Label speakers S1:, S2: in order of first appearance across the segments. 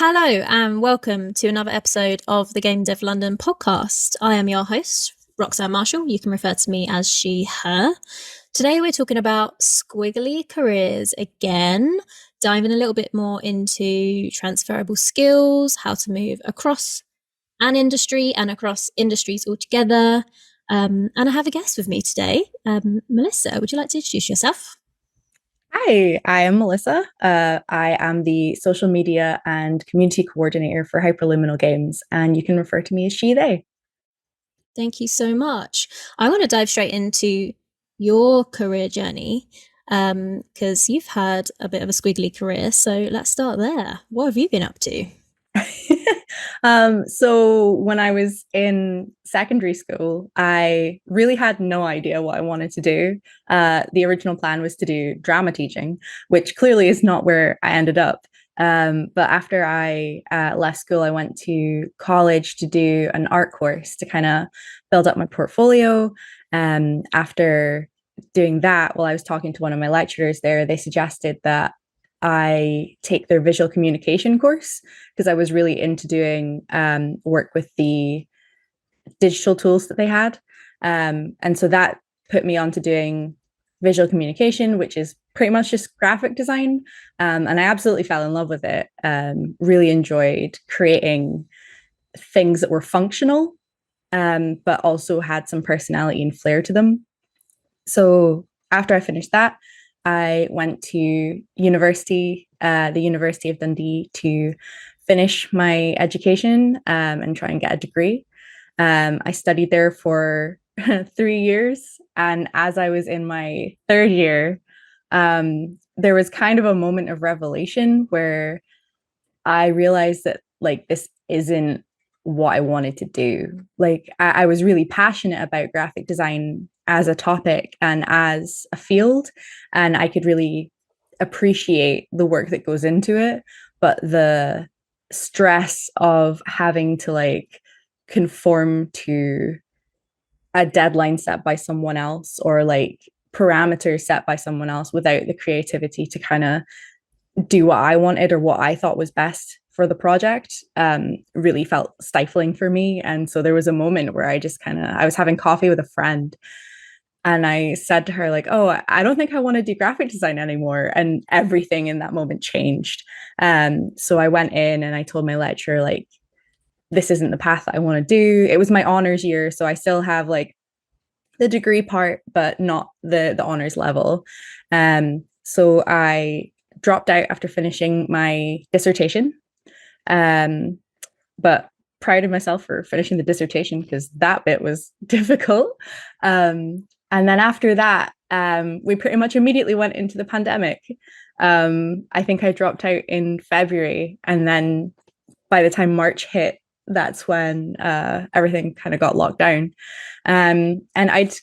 S1: Hello and welcome to another episode of the Game Dev London podcast. I am your host, Roxanne Marshall. You can refer to me as she, her. Today we're talking about squiggly careers again, diving a little bit more into transferable skills, how to move across an industry and across industries altogether. And I have a guest with me today. Melissa, would you like to introduce yourself?
S2: Hi, I am Melissa. I am the social media and community coordinator for Hyperliminal Games, and you can refer to me as she, they.
S1: Thank you so much. I want to dive straight into your career journey because you've had a bit of a squiggly career. So let's start there. What have you been up to?
S2: So when I was in secondary school, I really had no idea what I wanted to do. The original plan was to do drama teaching, which clearly is not where I ended up. But after I left school, I went to college to do an art course to kind of build up my portfolio. After doing that, while I was talking to one of my lecturers there, they suggested that I take their visual communication course because I was really into doing work with the digital tools that they had. And so that put me on to doing visual communication, which is pretty much just graphic design. And I absolutely fell in love with it. Really enjoyed creating things that were functional, but also had some personality and flair to them. So after I finished that, I went to university, the University of Dundee, to finish my education and try and get a degree. I studied there for 3 years. And as I was in my third year, there was kind of a moment of revelation where I realized that like this isn't what I wanted to do. Like I was really passionate about graphic design as a topic and as a field, and I could really appreciate the work that goes into it. But the stress of having to like conform to a deadline set by someone else or like parameters set by someone else without the creativity to kind of do what I wanted or what I thought was best for the project really felt stifling for me. And so there was a moment where I was having coffee with a friend and I said to her, like, oh, I don't think I want to do graphic design anymore. And everything in that moment changed. So I went in and I told my lecturer, like, this isn't the path that I want to do. It was my honors year. So I still have like the degree part, but not the honors level. So I dropped out after finishing my dissertation. But proud of myself for finishing the dissertation because that bit was difficult. And then after that, we pretty much immediately went into the pandemic. I think I dropped out in February. And then by the time March hit, that's when everything kind of got locked down. And I'd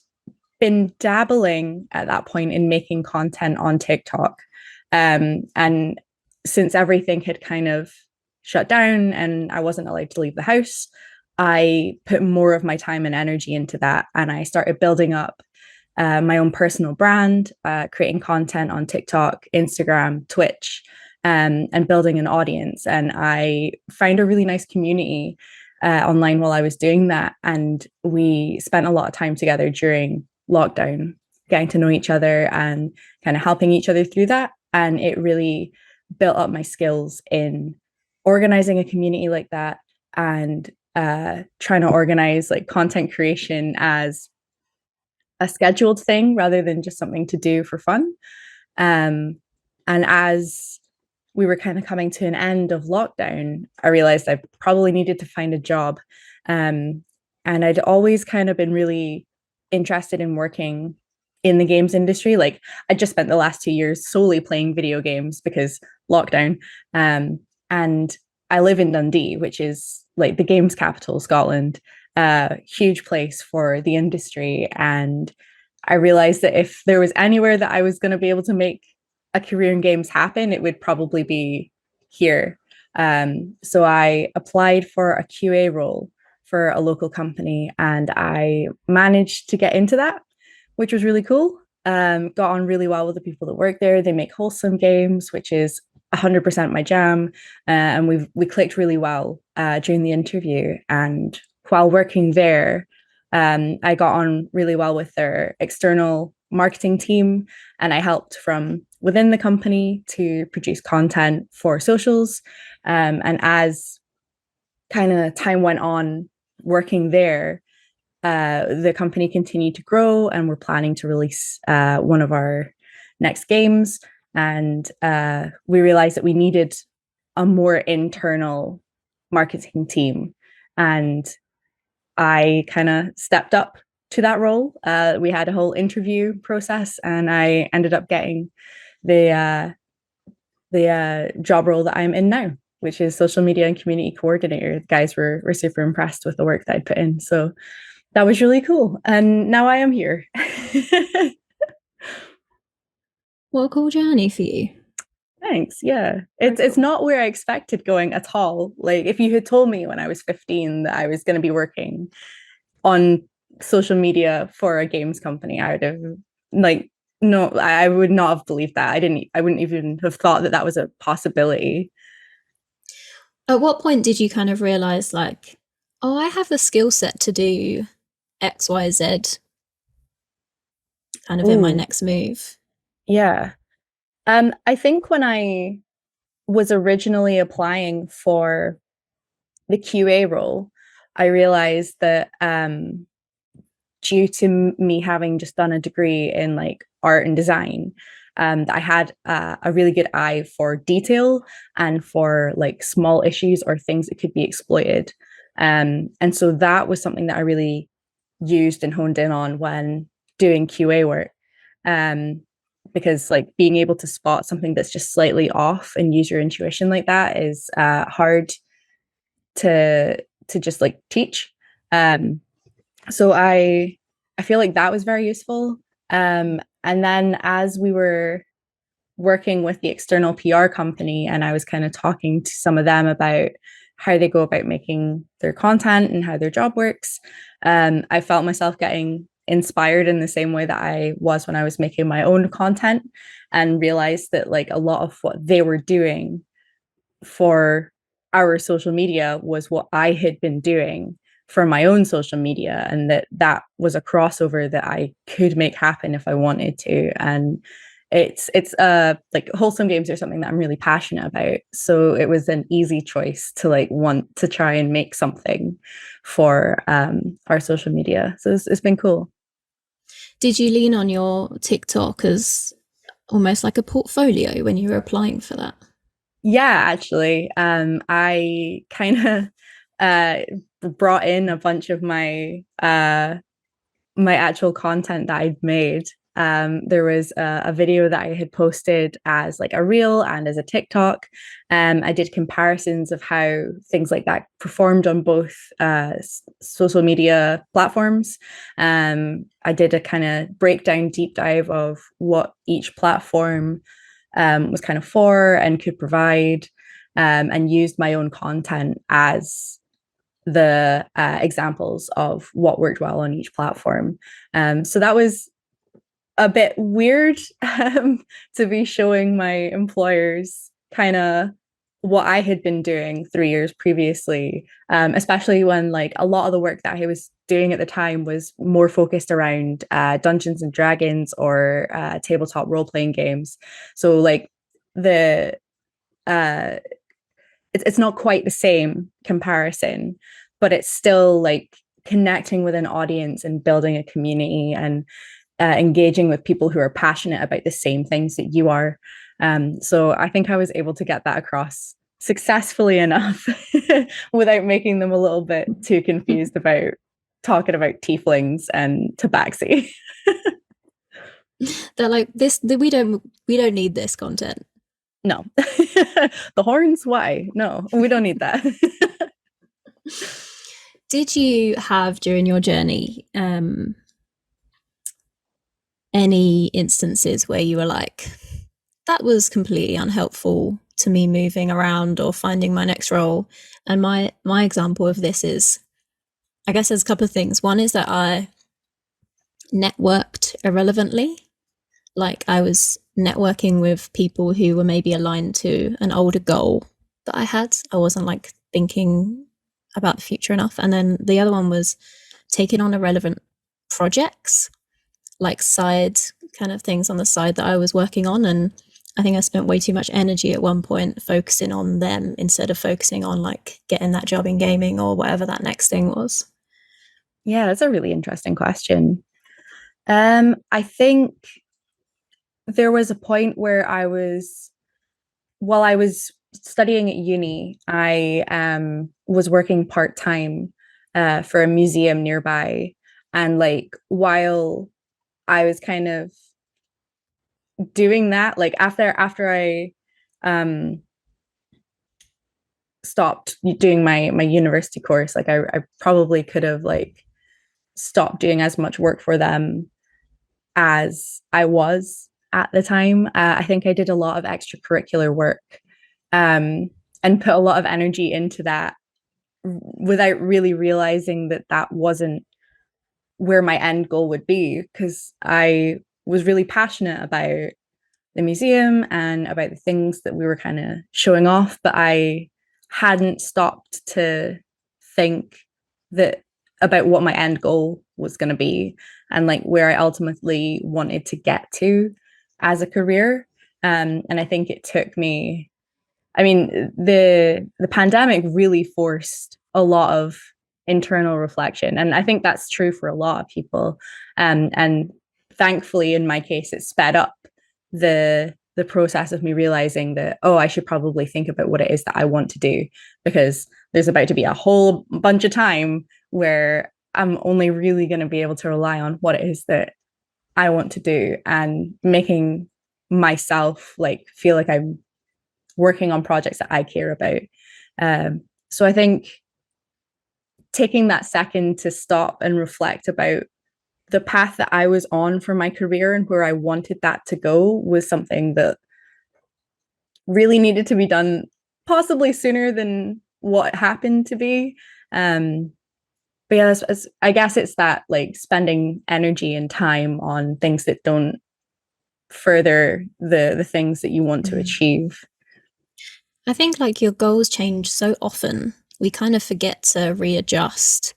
S2: been dabbling at that point in making content on TikTok. And since everything had kind of shut down and I wasn't allowed to leave the house, I put more of my time and energy into that. And I started building up my own personal brand, creating content on TikTok, Instagram, Twitch, and building an audience. And I found a really nice community online while I was doing that. And we spent a lot of time together during lockdown, getting to know each other and kind of helping each other through that. And it really built up my skills in organizing a community like that and trying to organize like content creation as a scheduled thing rather than just something to do for fun. And as we were kind of coming to an end of lockdown, I realized I probably needed to find a job. And I'd always kind of been really interested in working in the games industry. Like I just spent the last 2 years solely playing video games because lockdown. And I live in Dundee, which is like the games capital of Scotland, huge place for the industry. And I realized that if there was anywhere that I was going to be able to make a career in games happen, it would probably be here. So I applied for a QA role for a local company and I managed to get into that, which was really cool. Got on really well with the people that work there. They make wholesome games, which is 100% my jam, and we clicked really well during the interview. And while working there, I got on really well with their external marketing team, and I helped from within the company to produce content for socials. And as kind of time went on working there, the company continued to grow, and we're planning to release one of our next games. And we realized that we needed a more internal marketing team. And I kind of stepped up to that role. We had a whole interview process, and I ended up getting the job role that I'm in now, which is social media and community coordinator. The guys were super impressed with the work that I'd put in. So that was really cool. And now I am here.
S1: What a cool journey for you.
S2: Thanks. Yeah. It's not where I expected going at all. Like if you had told me when I was 15 that I was going to be working on social media for a games company, I would have like no, I would not have believed that. I wouldn't even have thought that that was a possibility.
S1: At what point did you kind of realize, like, oh, I have the skill set to do XYZ kind of in my
S2: Ooh,
S1: next move?
S2: yeah. I think when I was originally applying for the QA role, I realized that due to me having just done a degree in like art and design, that I had a really good eye for detail and for like small issues or things that could be exploited. And so that was something that I really used and honed in on when doing QA work. Um, because like being able to spot something that's just slightly off and use your intuition like that is hard to just like teach. Um, so I feel like that was very useful. And then as we were working with the external PR company, and I was kind of talking to some of them about how they go about making their content and how their job works, I felt myself getting inspired in the same way that I was when I was making my own content, and realized that like a lot of what they were doing for our social media was what I had been doing for my own social media, and that was a crossover that I could make happen if I wanted to. And it's like wholesome games are something that I'm really passionate about, so it was an easy choice to like want to try and make something for our social media. So it's been cool.
S1: Did you lean on your TikTok as almost like a portfolio when you were applying for that?
S2: Yeah, actually, I kind of uh brought in a bunch of my actual content that I'd made. There was a video that I had posted as like a reel and as a TikTok. I did comparisons of how things like that performed on both social media platforms. I did a kind of breakdown deep dive of what each platform was kind of for and could provide, and used my own content as the examples of what worked well on each platform. So that was a bit weird, to be showing my employers kind of what I had been doing 3 years previously, especially when like a lot of the work that I was doing at the time was more focused around Dungeons and Dragons or tabletop role playing games. So like the it's not quite the same comparison, but it's still like connecting with an audience and building a community and engaging with people who are passionate about the same things that you are. So I think I was able to get that across successfully enough without making them a little bit too confused about talking about tieflings and tabaxi.
S1: They're like this. We don't need this content.
S2: No. The horns, why? No, we don't need that.
S1: Did you have during your journey any instances where you were like, that was completely unhelpful to me moving around or finding my next role? And my example of this is, I guess there's a couple of things. One is that I networked irrelevantly. Like I was networking with people who were maybe aligned to an older goal that I had. I wasn't like thinking about the future enough. And then the other one was taking on irrelevant projects, like side kind of things on the side that I was working on. And I think I spent way too much energy at one point focusing on them instead of focusing on like getting that job in gaming or whatever that next thing was.
S2: Yeah, that's a really interesting question. I think there was a point where while I was studying at uni, I was working part-time for a museum nearby. And like while I was kind of doing that, like after I um stopped doing my university course, like I probably could have like stopped doing as much work for them as I was at the time. I think I did a lot of extracurricular work and put a lot of energy into that without really realizing that that wasn't where my end goal would be, because I was really passionate about the museum and about the things that we were kind of showing off, but I hadn't stopped to think that about what my end goal was going to be and like where I ultimately wanted to get to as a career. And I think it took me, I mean, the pandemic really forced a lot of internal reflection, and I think that's true for a lot of people. And thankfully, in my case, it sped up the process of me realizing that, oh, I should probably think about what it is that I want to do, because there's about to be a whole bunch of time where I'm only really going to be able to rely on what it is that I want to do, and making myself like feel like I'm working on projects that I care about. So I think taking that second to stop and reflect about the path that I was on for my career and where I wanted that to go was something that really needed to be done, possibly sooner than what happened to be. But yeah, I guess it's that like spending energy and time on things that don't further the things that you want to achieve.
S1: I think like your goals change so often, we kind of forget to readjust.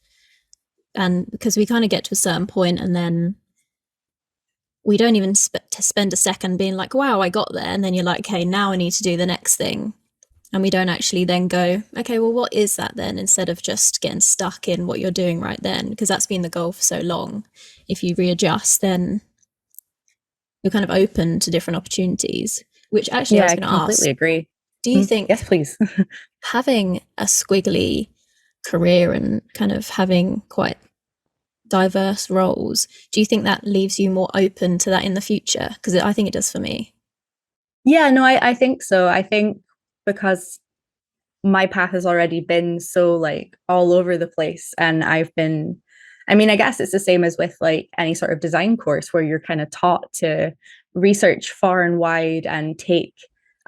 S1: And because we kind of get to a certain point and then we don't even spend a second being like, wow, I got there. And then you're like, okay, now I need to do the next thing. And we don't actually then go, okay, well, what is that then? Instead of just getting stuck in what you're doing right then, because that's been the goal for so long. If you readjust, then you're kind of open to different opportunities, which actually I
S2: Yeah,
S1: was
S2: I
S1: going to ask,
S2: completely agree.
S1: do you
S2: Yes,
S1: think
S2: please.
S1: having a squiggly career and kind of having quite diverse roles, do you think that leaves you more open to that in the future? Because I think it does for me.
S2: Yeah, no, I think so. I think because my path has already been so like all over the place, and I mean, I guess it's the same as with like any sort of design course where you're kind of taught to research far and wide and take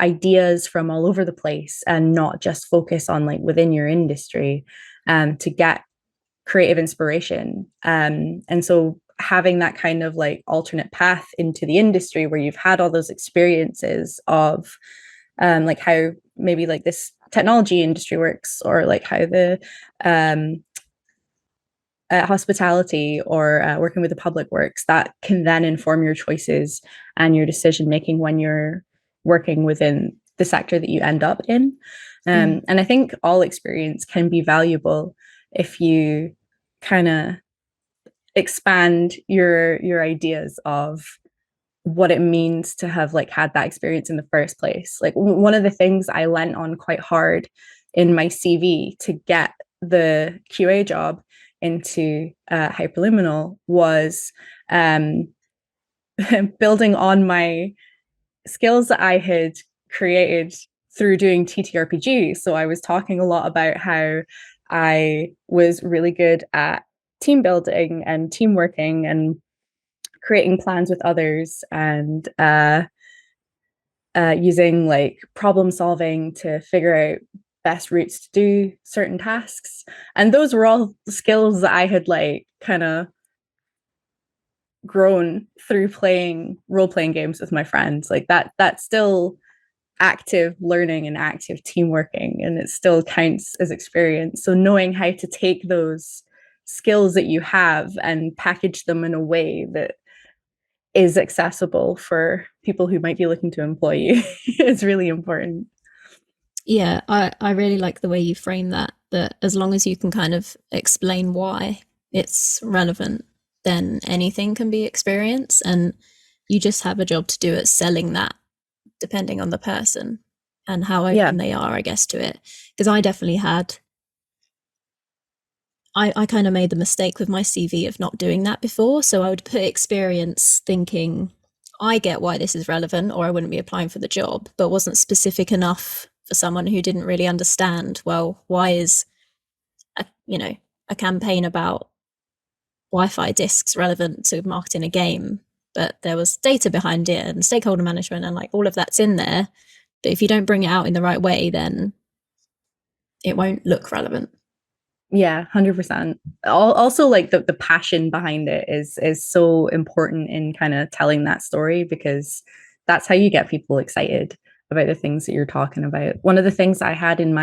S2: ideas from all over the place and not just focus on like within your industry to get creative inspiration. And so having that kind of like alternate path into the industry where you've had all those experiences of like how maybe like this technology industry works, or like how the um, hospitality or working with the public works, that can then inform your choices and your decision making when you're working within the sector that you end up in. And I think all experience can be valuable if you kind of expand your ideas of what it means to have like had that experience in the first place. Like one of the things I lent on quite hard in my CV to get the QA job into Hyperliminal was building on my skills that I had created through doing TTRPG. So I was talking a lot about how I was really good at team building and team working and creating plans with others, and using like problem solving to figure out best routes to do certain tasks. And those were all skills that I had like kind of grown through playing role-playing games with my friends. Like that's still active learning and active team working, and it still counts as experience. So knowing how to take those skills that you have and package them in a way that is accessible for people who might be looking to employ you is really important.
S1: Yeah, I really like the way you frame that, that as long as you can kind of explain why it's relevant, then anything can be experienced. And you just have a job to do at selling that, depending on the person and how
S2: Yeah.
S1: open they are, I guess, to it. Because I definitely had, I kind of made the mistake with my CV of not doing that before. So I would put experience thinking, I get why this is relevant, or I wouldn't be applying for the job, but wasn't specific enough for someone who didn't really understand, well, why is a campaign about Wi-Fi discs relevant to marketing a game? But there was data behind it and stakeholder management and like all of that's in there. But if you don't bring it out in the right way, then it won't look relevant.
S2: Yeah, 100%. Also, like the passion behind it is so important in kind of telling that story, because that's how you get people excited about the things that you're talking about. One of the things I had in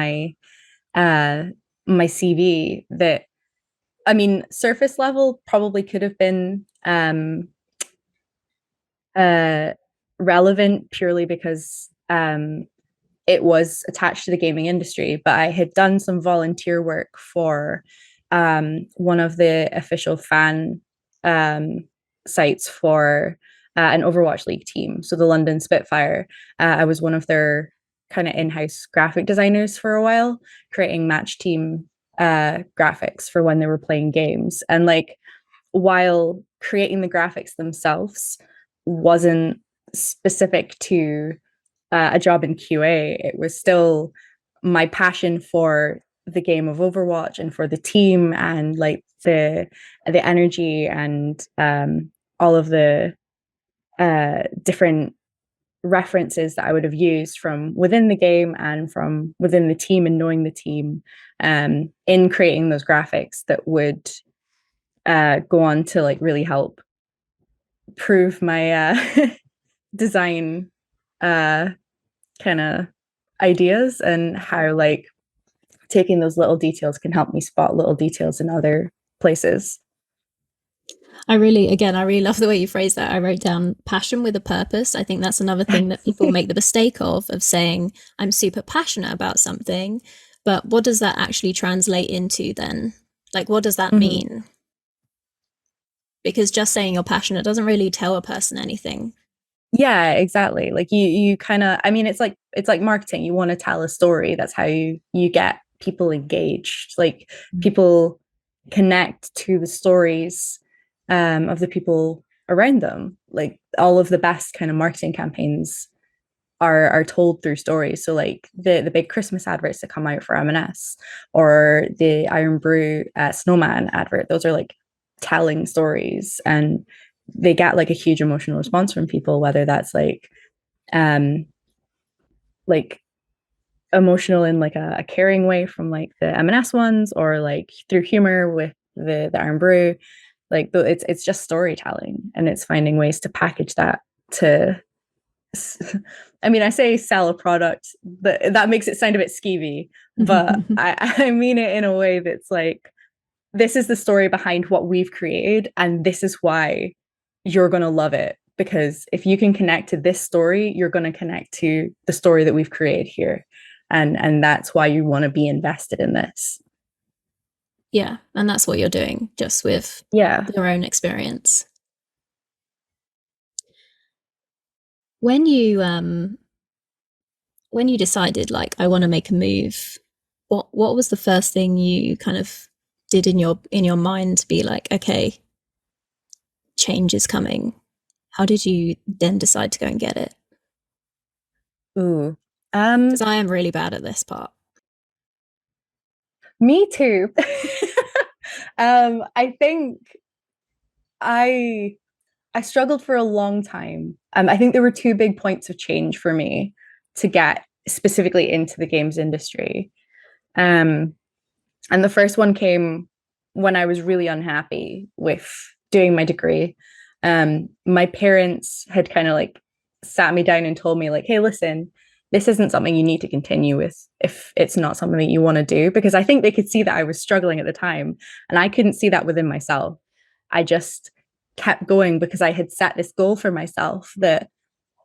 S2: uh my CV that, I mean, surface level probably could have been uh relevant purely because it was attached to the gaming industry, but I had done some volunteer work for one of the official fan sites for an Overwatch League team. So the London Spitfire. I was one of their kind of in-house graphic designers for a while, creating match team graphics for when they were playing games. And like, while creating the graphics themselves wasn't specific to a job in QA, it was still my passion for the game of Overwatch and for the team and like the energy and all of the different references that I would have used from within the game and from within the team, and knowing the team in creating those graphics that would go on to like really help prove my design kind of ideas, and how like taking those little details can help me spot little details in other places.
S1: I really love the way you phrase that. I wrote down passion with a purpose. I think that's another thing that people make the mistake of saying, I'm super passionate about something, but what does that actually translate into then? Like, what does that mean? Because just saying you're passionate doesn't really tell a person anything.
S2: Yeah, exactly. Like you kind of, I mean, it's like marketing. You want to tell a story. That's how you get people engaged. Like people connect to the stories of the people around them. Like all of the best kind of marketing campaigns are told through stories. So like the big Christmas adverts that come out for M&S, or the Iron Brew snowman advert, those are like telling stories, and they get like a huge emotional response from people, whether that's um like emotional in like a caring way from like the M&S ones, or like through humor with the Iron Brew. Like it's just storytelling, and it's finding ways to package that to, I mean, I say sell a product, but that makes it sound a bit skeevy, but I mean it in a way that's like, this is the story behind what we've created, and this is why you're going to love it. Because if you can connect to this story, you're going to connect to the story that we've created here. And that's why you want to be invested in this.
S1: Yeah, and that's what you're doing, just with your own experience. When you decided like I want to make a move, what was the first thing you kind of did in your mind to be like, okay, change is coming? How did you then decide to go and get it?
S2: Ooh.
S1: Because I am really bad at this part.
S2: Me too. I think I I struggled for a long time. I think there were two big points of change for me to get specifically into the games industry. Um, and the first one came when I was really unhappy with doing my degree. My parents had kind of like sat me down and told me like, hey, listen, this isn't something you need to continue with if it's not something that you want to do, because I think they could see that I was struggling at the time and I couldn't see that within myself. I just kept going because I had set this goal for myself that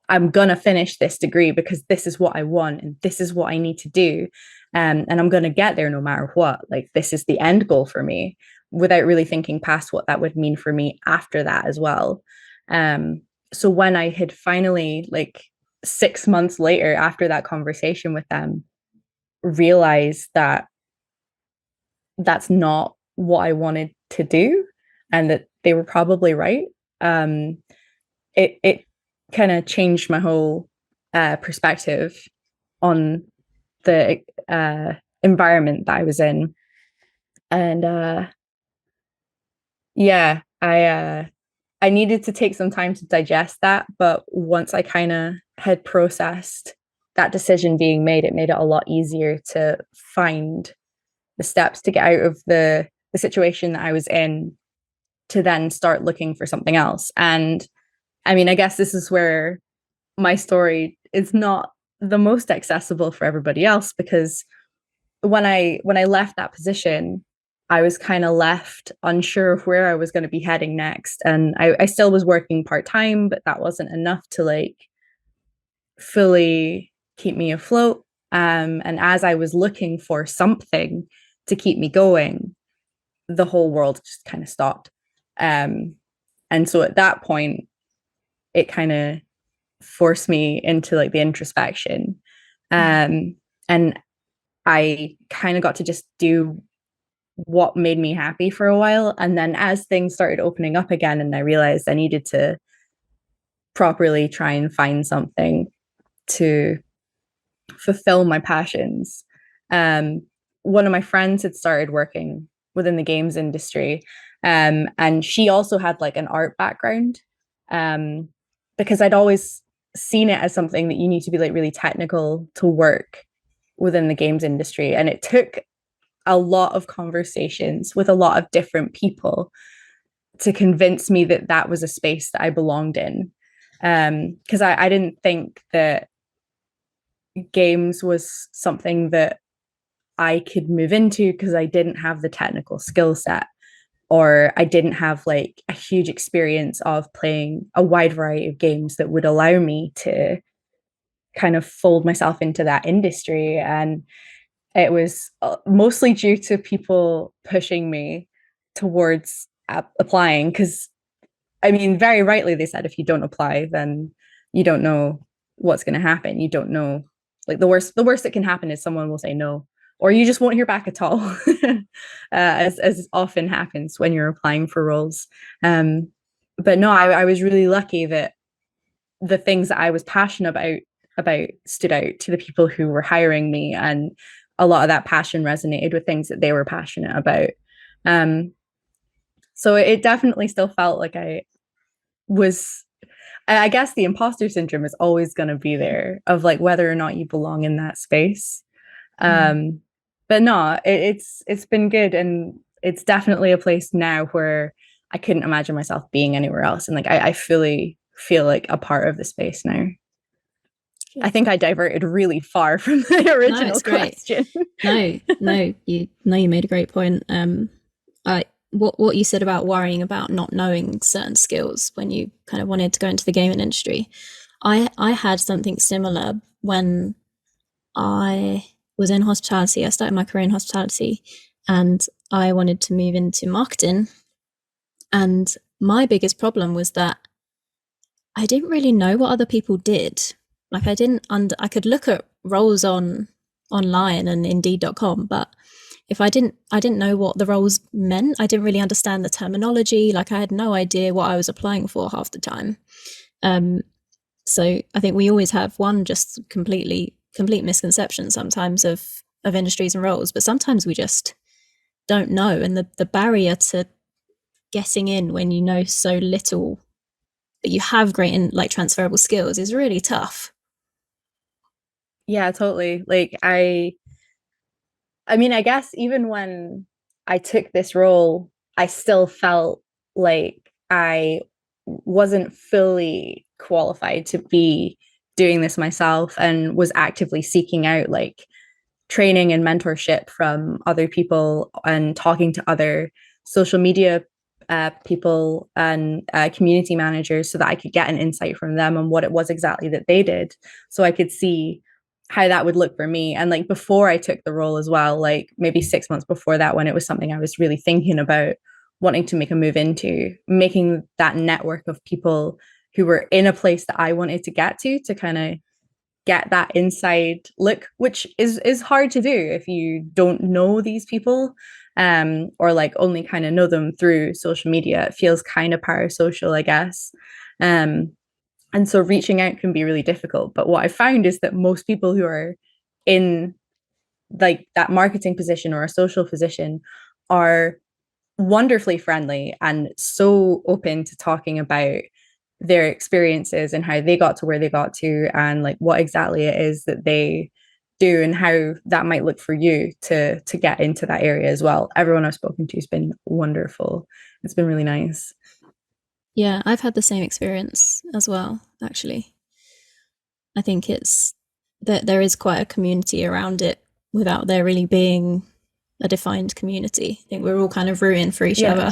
S2: I'm going to finish this degree because this is what I want and this is what I need to do. And I'm going to get there no matter what. Like, this is the end goal for me, without really thinking past what that would mean for me after that as well. So when I had finally, like 6 months later, after that conversation with them, realized that that's not what I wanted to do and that they were probably right, it kind of changed my whole perspective on the environment that I was in. And yeah, I needed to take some time to digest that, but once I kind of had processed that decision being made, it made it a lot easier to find the steps to get out of the situation that I was in, to then start looking for something else. And I mean, I guess this is where my story is not the most accessible for everybody else, because when I left that position, I was kind of left unsure of where I was going to be heading next. And I still was working part-time, but that wasn't enough to like fully keep me afloat. And as I was looking for something to keep me going, the whole world just kind of stopped. And so at that point, it kind of forced me into like the introspection. And I kind of got to just do what made me happy for a while. And then as things started opening up again, and I realized I needed to properly try and find something to fulfill my passions. Um, One of my friends had started working within the games industry, and she also had like an art background, um, because I'd always seen it as something that you need to be like really technical to work within the games industry. And it took a lot of conversations with a lot of different people to convince me that that was a space that I belonged in. Because I didn't think that games was something that I could move into because I didn't have the technical skill set, or I didn't have like a huge experience of playing a wide variety of games that would allow me to kind of fold myself into that industry. And it was mostly due to people pushing me towards applying, because I mean, very rightly, they said if you don't apply, then you don't know what's going to happen. You don't know, like the worst that can happen is someone will say no, or you just won't hear back at all, as often happens when you're applying for roles. But no, I was really lucky that the things that I was passionate about stood out to the people who were hiring me, and a lot of that passion resonated with things that they were passionate about. So it definitely still felt like I guess the imposter syndrome is always going to be there, of like whether or not you belong in that space. But no, it's been good, and it's definitely a place now where I couldn't imagine myself being anywhere else, and like I fully feel like a part of the space now. I think I diverted really far from the original question.
S1: You made a great point. I what you said about worrying about not knowing certain skills when you kind of wanted to go into the gaming industry. I had something similar when I was in hospitality. I started my career in hospitality, and I wanted to move into marketing. And my biggest problem was that I didn't really know what other people did. Like I could look at roles online and indeed.com, but if I didn't know what the roles meant. I didn't really understand the terminology. Like I had no idea what I was applying for half the time. So I think we always have one just complete misconception sometimes of industries and roles, but sometimes we just don't know. And the barrier to getting in when you know so little, but you have great and like transferable skills, is really tough.
S2: Yeah, totally. Like I mean, I guess even when I took this role, I still felt like I wasn't fully qualified to be doing this myself, and was actively seeking out like training and mentorship from other people and talking to other social media people and community managers, so that I could get an insight from them on what it was exactly that they did, so I could see how that would look for me. And like before I took the role as well, like maybe 6 months before that, when it was something I was really thinking about wanting to make a move into, making that network of people who were in a place that I wanted to get to kind of get that inside look, which is hard to do if you don't know these people, or like only kind of know them through social media. It feels kind of parasocial, I guess. And so reaching out can be really difficult. But what I found is that most people who are in like that marketing position or a social position are wonderfully friendly and so open to talking about their experiences and how they got to where they got to, and like what exactly it is that they do and how that might look for you to get into that area as well. Everyone I've spoken to has been wonderful. It's been really nice.
S1: Yeah, I've had the same experience as well, actually. I think it's that there is quite a community around it without there really being a defined community. I think we're all kind of rooting for each other.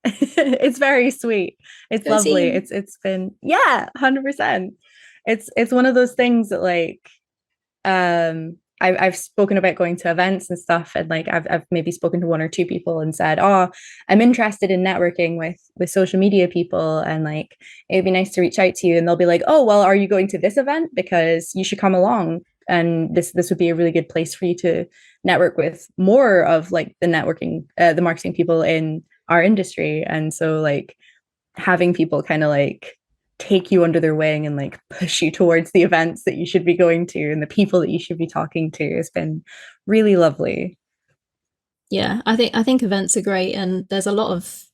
S2: It's very sweet. It's
S1: Go
S2: lovely.
S1: team.
S2: It's been, yeah, 100%. It's one of those things that like I've spoken about going to events and stuff, and like I've maybe spoken to one or two people and said, oh, I'm interested in networking with social media people, and like it'd be nice to reach out to you. And they'll be like, oh, well, are you going to this event? Because you should come along, and this would be a really good place for you to network with more of like the marketing people in our industry. And so like having people kind of like take you under their wing and like push you towards the events that you should be going to and the people that you should be talking to has been really lovely.
S1: Yeah, I think events are great, and there's a lot of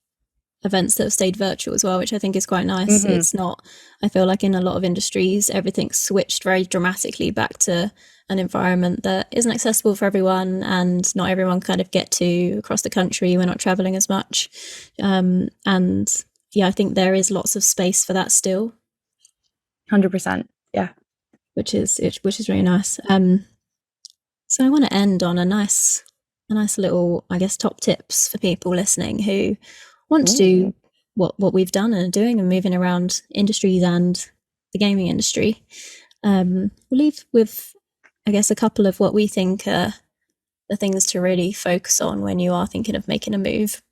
S1: events that have stayed virtual as well, which I think is quite nice.
S2: Mm-hmm.
S1: It's not, I feel like in a lot of industries, everything's switched very dramatically back to an environment that isn't accessible for everyone, and not everyone kind of get to across the country. We're not traveling as much. And yeah, I think there is lots of space for that still.
S2: 100%. Yeah.
S1: Which is really nice. So I want to end on a nice little, I guess, top tips for people listening who want to do what we've done and are doing and moving around industries and the gaming industry. We'll leave with, I guess, a couple of what we think are the things to really focus on when you are thinking of making a move.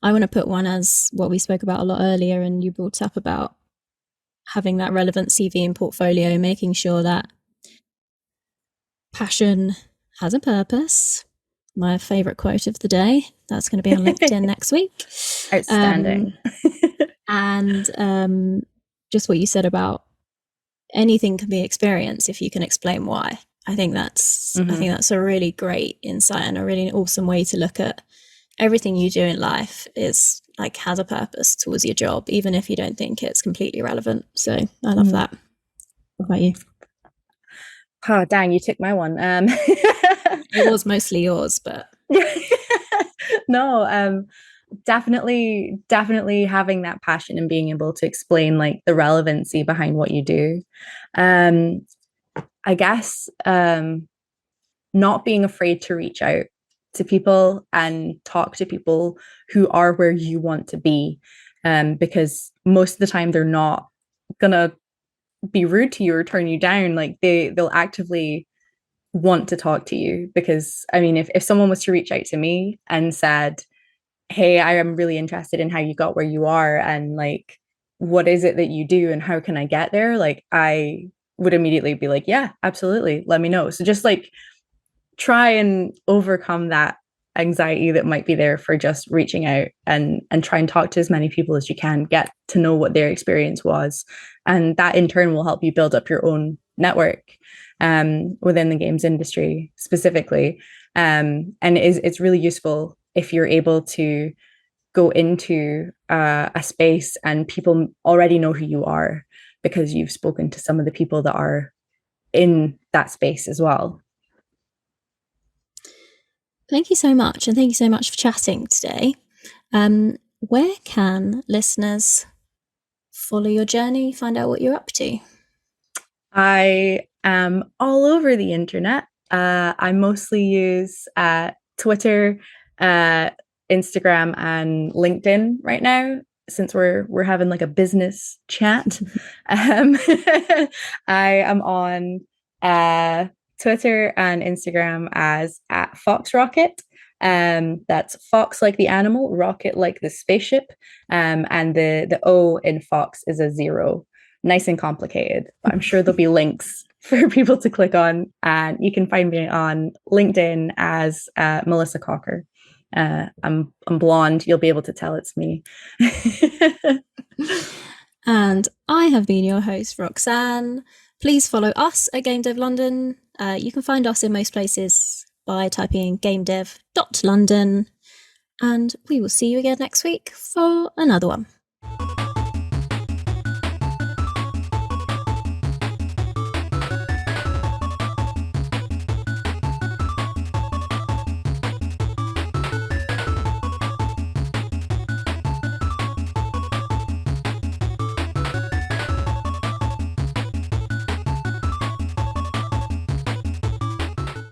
S1: I want to put one as what we spoke about a lot earlier, and you brought up about having that relevant CV and portfolio, making sure that passion has a purpose. My favorite quote of the day. That's going to be on LinkedIn next week.
S2: Outstanding.
S1: And just what you said about anything can be experienced if you can explain why. I think that's a really great insight and a really awesome way to look at everything you do in life is like has a purpose towards your job, even if you don't think it's completely relevant. So I love that. What about you?
S2: Oh, dang, you took my one.
S1: It was mostly yours, but
S2: no, definitely having that passion and being able to explain like the relevancy behind what you do. I guess not being afraid to reach out to people and talk to people who are where you want to be, because most of the time they're not gonna be rude to you or turn you down. Like they'll actively want to talk to you. Because I mean, if someone was to reach out to me and said, hey, I am really interested in how you got where you are, and like what is it that you do and how can I get there, like I would immediately be like, yeah, absolutely, let me know. So just like try and overcome that anxiety that might be there for just reaching out, and try and talk to as many people as you can, get to know what their experience was, and that in turn will help you build up your own network within the games industry specifically. And it's really useful if you're able to go into a space and people already know who you are because you've spoken to some of the people that are in that space as well.
S1: Thank you so much. And thank you so much for chatting today. where can listeners follow your journey, find out what you're up to?
S2: I am all over the internet. I mostly use Twitter, Instagram, and LinkedIn right now, since we're having like a business chat. I am on Twitter and Instagram as at FoxRocket. That's Fox like the animal, rocket like the spaceship, and the O in Fox is a 0. Nice and complicated, but I'm sure there'll be links for people to click on. And you can find me on LinkedIn as Melissa Cocker. I'm blonde. You'll be able to tell it's me.
S1: And I have been your host, Roxanne. Please follow us at Game Dev London. You can find us in most places by typing gamedev.london. And we will see you again next week for another one.